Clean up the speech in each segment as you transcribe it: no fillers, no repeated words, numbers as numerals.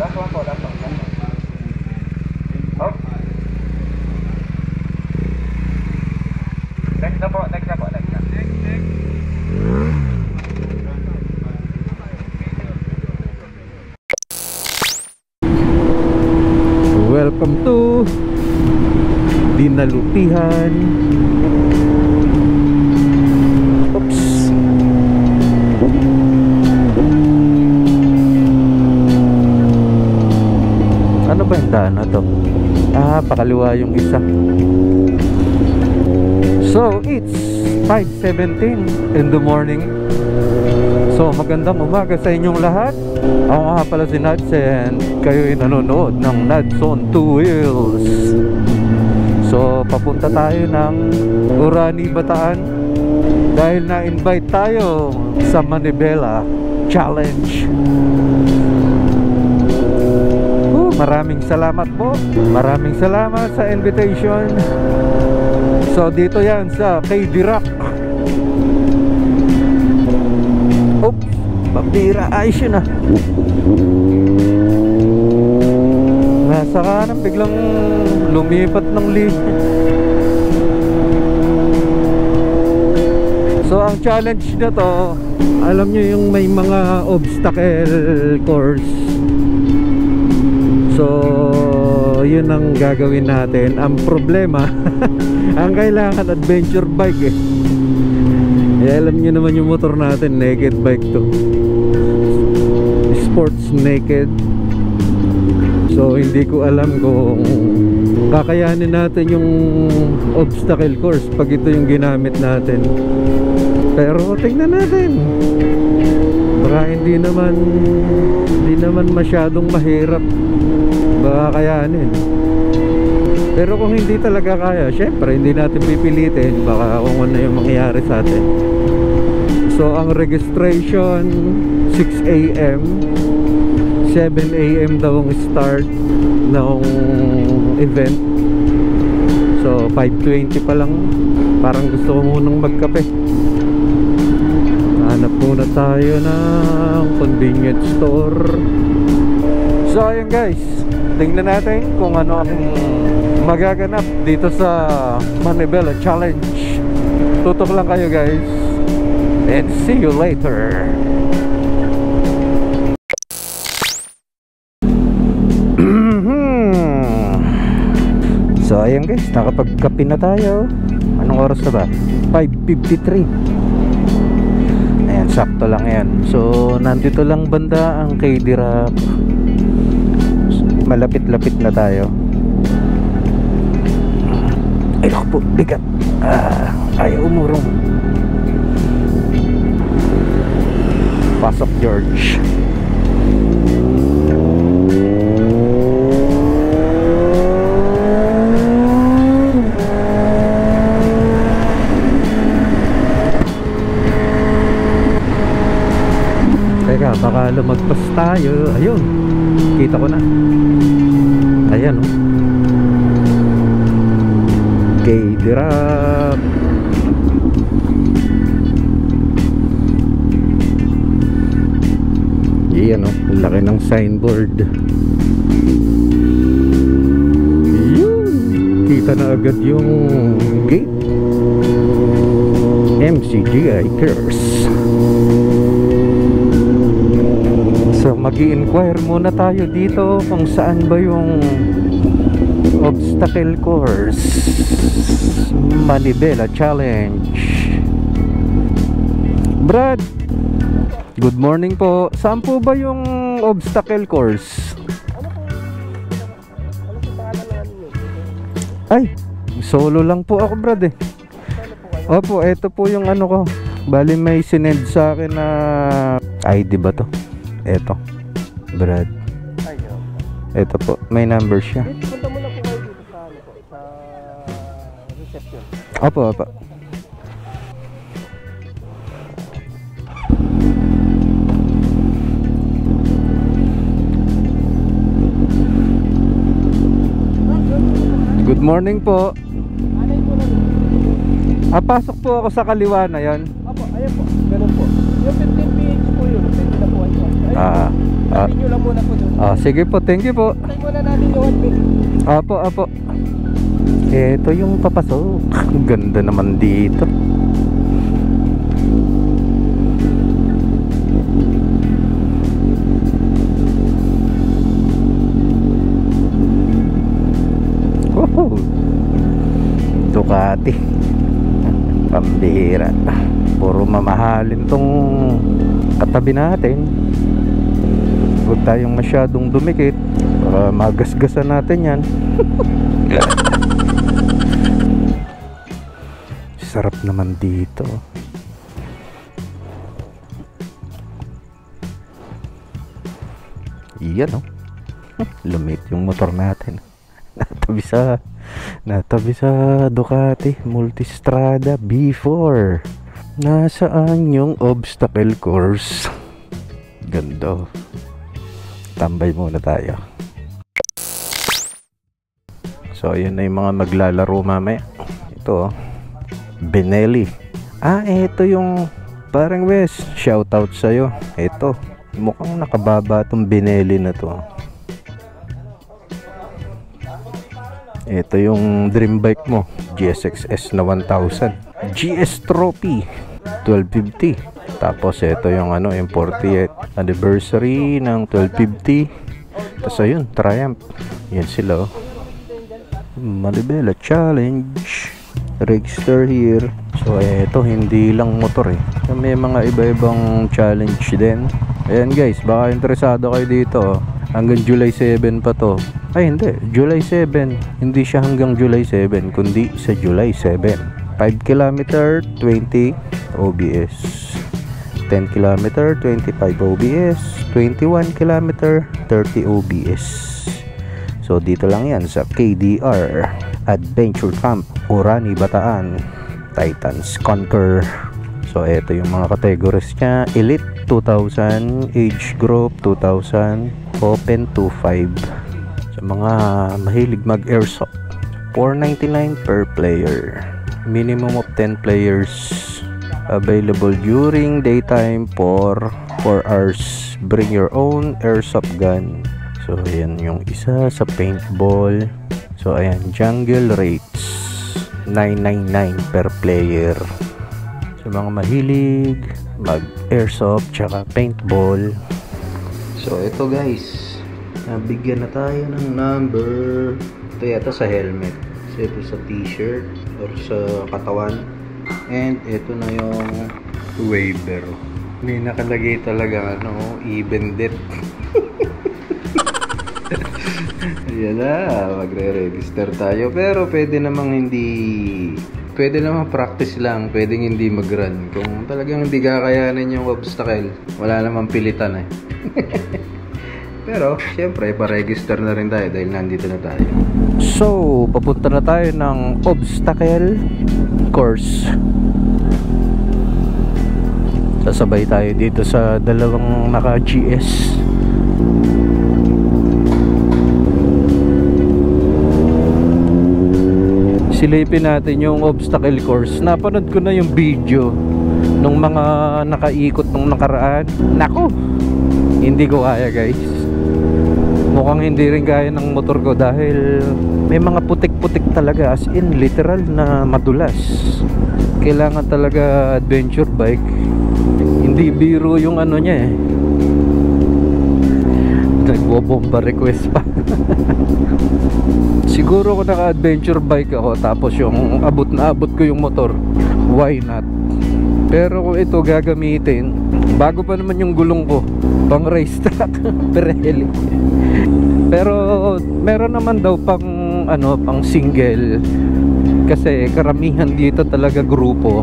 Last one po, last one. Hop. Next na po, next na po, next na. Welcome to Dinalupihan. Oops. Ano ba yung daan na to? Pakaliwa yung isa. So it's 5:17 in the morning. So magandang umaga sa inyong lahat. Ako nga pala si Nads and kayo'y nanonood ng Nads on Two Wheels. So papunta tayo ng Orani, Bataan dahil na-invite tayo sa Manibela Challenge. Maraming salamat po. Maraming salamat sa invitation. So dito yan sa KD Rock. Oops, pambira, ayos yun ah. Nasa kanan biglang lumipat ng linya. So ang challenge na to, alam nyo yung may mga obstacle course. So yun ang gagawin natin. Ang problema ang kailangan adventure bike eh. Alam nyo naman yung motor natin, naked bike to, sports naked. So hindi ko alam kung kakayanin natin yung obstacle course pag ito yung ginamit natin. Pero tingnan natin. Baka hindi naman masyadong mahirap. Baka kayanin. Pero kung hindi talaga kaya, syempre hindi natin pipilitin. Baka kung ano yung mangyayari sa atin. So ang registration 6 AM 7 AM daw ang start ng event. So 5:20 pa lang. Parang gusto ko munang magkape. Hanap muna tayo ng convenience store. So ayun guys, tingnan natin kung ano ang magaganap dito sa Manibela Challenge. Tutok lang kayo guys, and see you later. So ayun guys, nakapagkape na tayo. Anong oras na ba? 5:53. Ayan, sakto lang yan. So nandito lang banda ang KD Rock. Malapit-lapit na tayo. Ay naku po, bigat. Ayaw umurong. Pasok George. Teka, baka lumagpas tayo. Ayun, kita ko na. Ayan oh, KD Rock. Ayan oh, laki ng signboard. Yun, kita na agad yung gate. MCGI Cares. So mag-i-inquire muna tayo dito kung saan ba yung obstacle course Manibela Challenge. Brad, good morning po. Saan po ba yung obstacle course? Ay, solo lang po ako Brad eh. Opo, eto po yung ano ko. Bali may sinend sa akin na ID ba to? Eto, Brad. Eto po, may number siya. Punta mo lang po kayo dito sa, ano po, sa reception. Opo, opo. Good morning po. Anay po lang. Pasok po ako sa kaliwa na yan. Apo, ayan po. Ganun po. Yung 15 PH po yun. Pwede na po ay po. Sabi nyo lang muna po doon. Sige po, thank you po. Try muna natin yung 1 bit. Apo, apo. Ito yung papasok. Ang ganda naman dito. Wow. Ducati. Pambihira. Puro mamahalin tong katabi natin. Huwag tayong masyadong dumikit para magasgasan natin yan. Sarap naman dito. Iyan oh. Lumit yung motor natin. Natabi sa Ducati Multistrada B4. Nasaan yung obstacle course? Ganda. Tambay muna tayo. So ayan na yung mga maglalaro mamaya. Ito oh, Benelli. Ito yung parang Wes, shoutout sa'yo. Ito, mukhang nakababa tong Benelli na to. Ito yung dream bike mo, GSX-S na 1000 GS Trophy 1250. Tapos ito yung yung 40th anniversary ng 1250. Tapos ayun, Triumph. Yan sila oh. Manibela Challenge Register here. So ito hindi lang motor eh, may mga iba-ibang challenge din. Ayan guys, baka interesado kayo dito oh. Hanggang July 7 pa to. Ay hindi, July 7. Hindi siya hanggang July 7, kundi sa July 7. 5 km 20 OBS, 10 km 25 OBS, 21 km 30 OBS. So dito lang yan sa KDR Adventure Camp, Orani, Bataan. Titans Conquer. So ito yung mga categories niya: Elite 2000, Age Group 2000, Open 25. Sa mga mahilig mag airsoft, $4.99 per player, minimum of 10 players, available during daytime for 4 hours. Bring your own airsoft gun. So ayan yung isa sa paintball. So ayan, jungle rates $9.99 per player. Sa mga mahilig mag airsoft tsaka paintball. So ito guys, nabigyan na tayo ng number. Ito yata sa helmet, so ito sa t-shirt or sa katawan, and ito na yung waiver. May nakalagay talaga even death. Ayan na, magre-register tayo. Pero pwede namang practice lang, pwedeng hindi mag-run. Kung talagang hindi kakayanin yung obstacle, wala namang pilitan eh. Pero syempre pa-register na rin tayo dahil nandito na tayo. So papunta na tayo ng obstacle course. Sasabay tayo dito sa dalawang naka GS. Silipin natin yung obstacle course. Napanood ko na yung video nung mga nakaikot nung nakaraan. Nako, hindi ko kaya guys. Mukhang hindi rin kaya ng motor ko dahil may mga putik-putik talaga, as in literal na madulas. Kailangan talaga adventure bike. Hindi biro yung niya eh. Nagbobomba request pa. Siguro kung naka-adventure bike ako tapos yung abot na abot ko yung motor, why not? Pero kung ito gagamitin, bago pa naman yung gulong ko, pang race track, Pirelli. Pero meron naman daw pang pang single, kasi karamihan dito talaga grupo.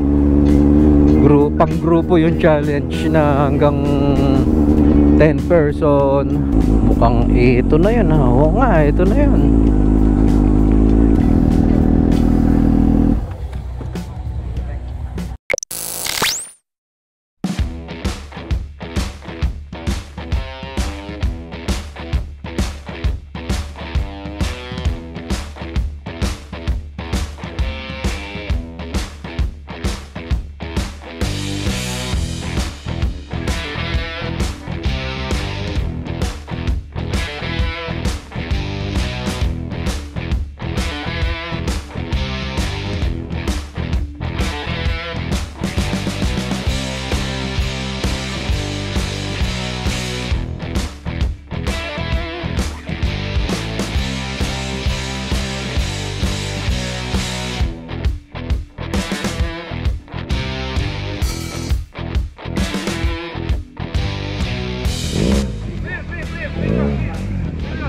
Pang grupo yung challenge na hanggang 10 person. Mukhang ito na yun ha. Oo nga, ito na yun.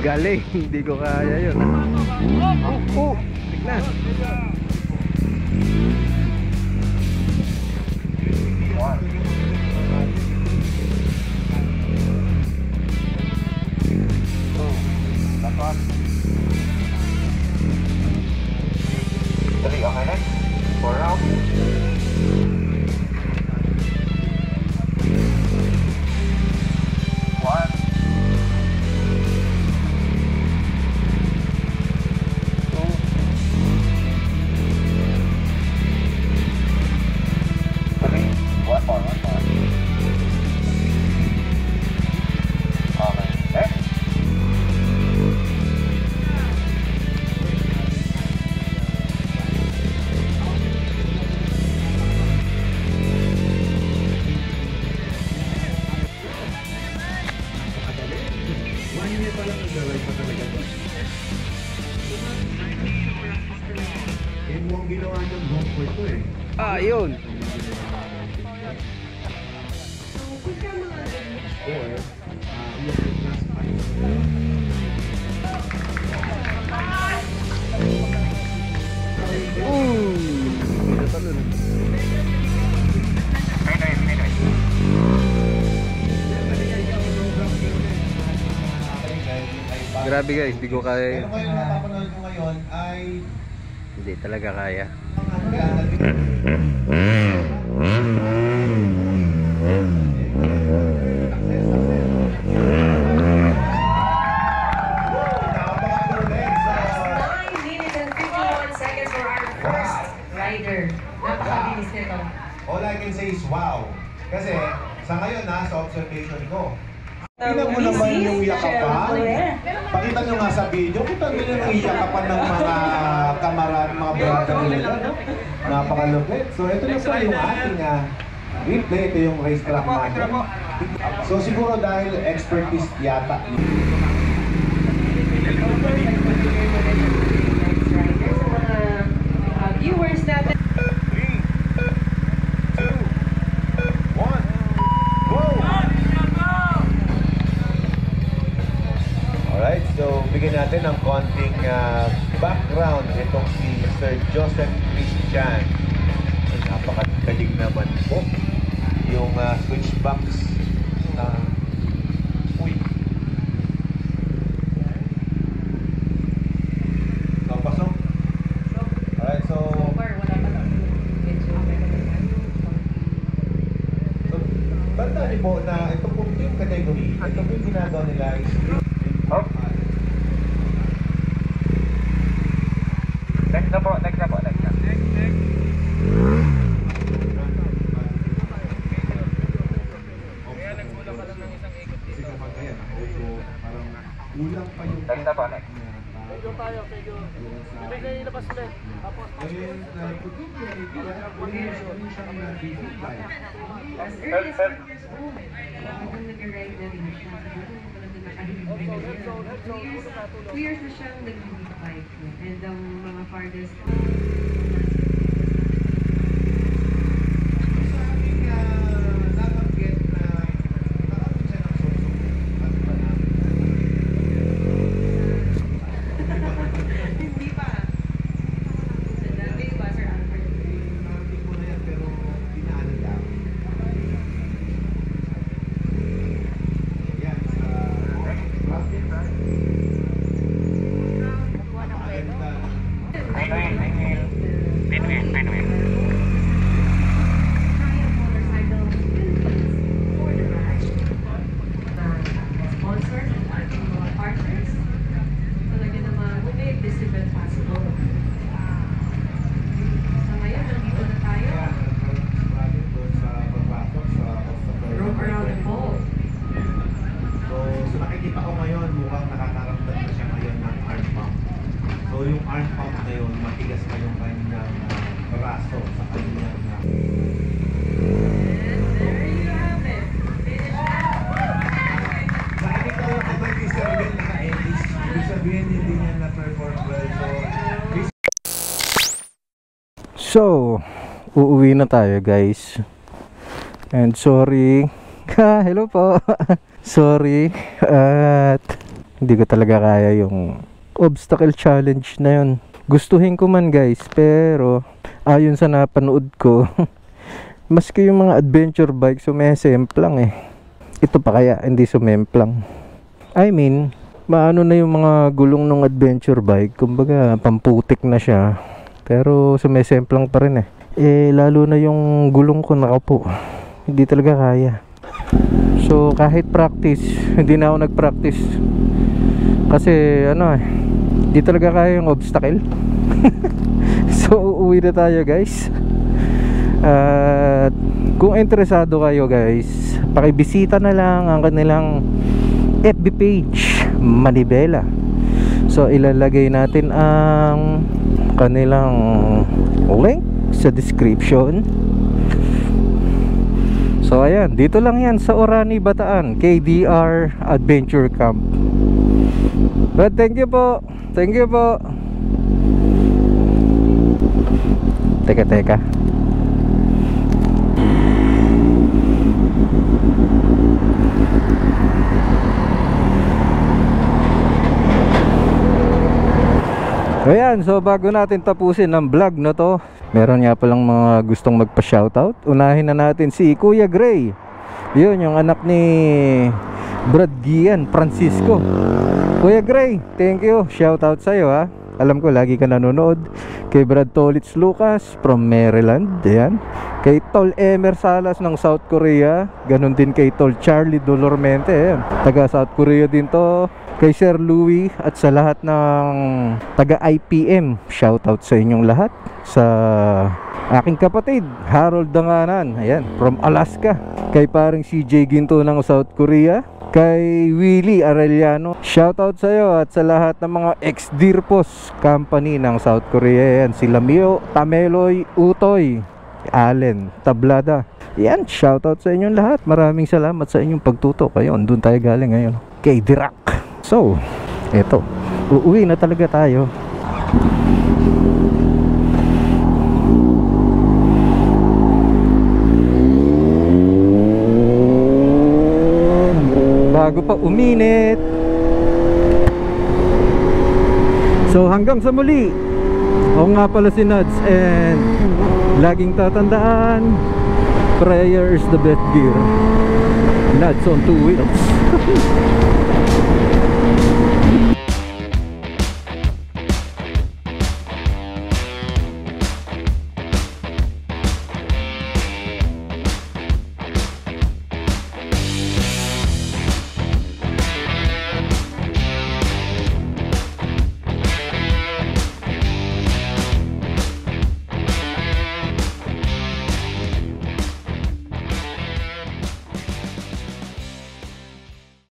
Galing, hindi ko kaya yun. Oh, tignan. Tapos. Dali, okay na? 4 rounds. Ah, yun. Grabe guys, di ko kaya. Pero ngayon na napapanood ko ngayon ay Hindi talaga kaya. All I can say is wow. Kasi sa ngayon na sa observation ko, tingnan mo naman yung yakapan. Pakita nyo nga sa video, kita nyo yung yakapan ng mga kamarad, mga brother nila. Napakalupit. So ito na po yung ating replay. Ito yung racetrack natin. So siguro dahil expertise yata. Viewers natin. Alright, so bigyan natin ng konting background itong si Sir Joseph Christian. Napakagaling naman po yung switchbacks. Uy. So, pasok. Alright, so tandaan niyo po na ito po yung category. Ito po yung ginagawa nila is Oh. Next na po, next na po, next na. kasi kapag kaya na-auto, parang ulang pa yung Next na po, next. Medyo tayo, medyo. Ibigay na pa sila. Tapos, and particularly hindi siyang nabibigay. As early as 2 nag-arrive na rin siya. Siguro 2 years na siyang nag-bike. And ang mga farthest Sa aking nabanggit na nakapin siya ng susunod at panahon. hindi pa. Sa dati ba, Sir Albert? Nakapin ko na yan pero dinaanan lang. Yan, sa traffic. Napakaganda. Pinwheel, pinwheel. Pinwheel, pinwheel. Kaya motorcycle for the ride. Sponsors and ating mga partners. Talaga naman, make this event possible. Sa ngayon, nandito na tayo. Yan, natin doon sa pagpasok sa obstacle. Rope around the pole. So, sa nakikita ko ngayon, mukhang nakakaramdam na siya ngayon ng arm pump. So, yung arm pump na yun, matigas na yung kanyang braso sa kanyang And there you have it. Finish up. nakikita ko ito kay Sir Will naka-edis. Ibig sabihin, hindi niya na-perform well. So, uuwi na tayo guys. And sorry. Hello po. Sorry. At Hindi ko talaga kaya yung obstacle challenge na yun. Gustuhin ko man guys, pero ayon sa napanood ko, maski yung mga adventure bike sumesemplang eh. Ito pa kaya hindi sumemplang. I mean, maano na yung mga gulong ng adventure bike, kumbaga pamputik na siya, pero sumesemplang pa rin eh. Lalo na yung gulong ko nakaupo, hindi talaga kaya. So kahit practice, hindi na ako nag-practice kasi hindi talaga kaya yung obstacle. So uuwi na tayo guys. At kung interesado kayo guys, pakibisita na lang ang kanilang FB page, Manibela. So ilalagay natin ang kanilang link sa description. So ayan, dito lang yan sa Orani, Bataan, KDR Adventure Camp. But thank you po. Thank you po. Teka. Ayan, so bago natin tapusin ang vlog na to, meron nga palang mga gustong magpa-shoutout. Unahin na natin si Kuya Gray. Yun, yung anak ni Brad Gian Francisco. Kuya Gray, thank you. Shoutout sa'yo ha. Alam ko lagi ka nanonood. Kay Brad Tolitz Lucas from Maryland. Ayan. Kay Tol Emer Salas ng South Korea. Ganon din kay Tol Charlie Dolormente. Ayan. Taga South Korea din to. Kay Sir Louie at sa lahat ng taga IPM, shoutout sa inyong lahat. Sa aking kapatid Harold Danganan, ayan, from Alaska. Kay paring CJ Ginto ng South Korea. Kay Willie Arellano, shoutout sa iyo at sa lahat ng mga ex-Dirpos company ng South Korea. Ayan, sila Mio, Tameloy, Utoy, Allen, Tablada. Yan, shoutout sa inyong lahat. Maraming salamat sa inyong pagtutok. Ayun, doon tayo galing ngayon kay Dirac. So, eto, uuwi na talaga tayo. Bago pa uminit. So hanggang sa muli. Ako nga pala si Nads, and laging tatandaan, prayer is the best gear. Nads on two wheels.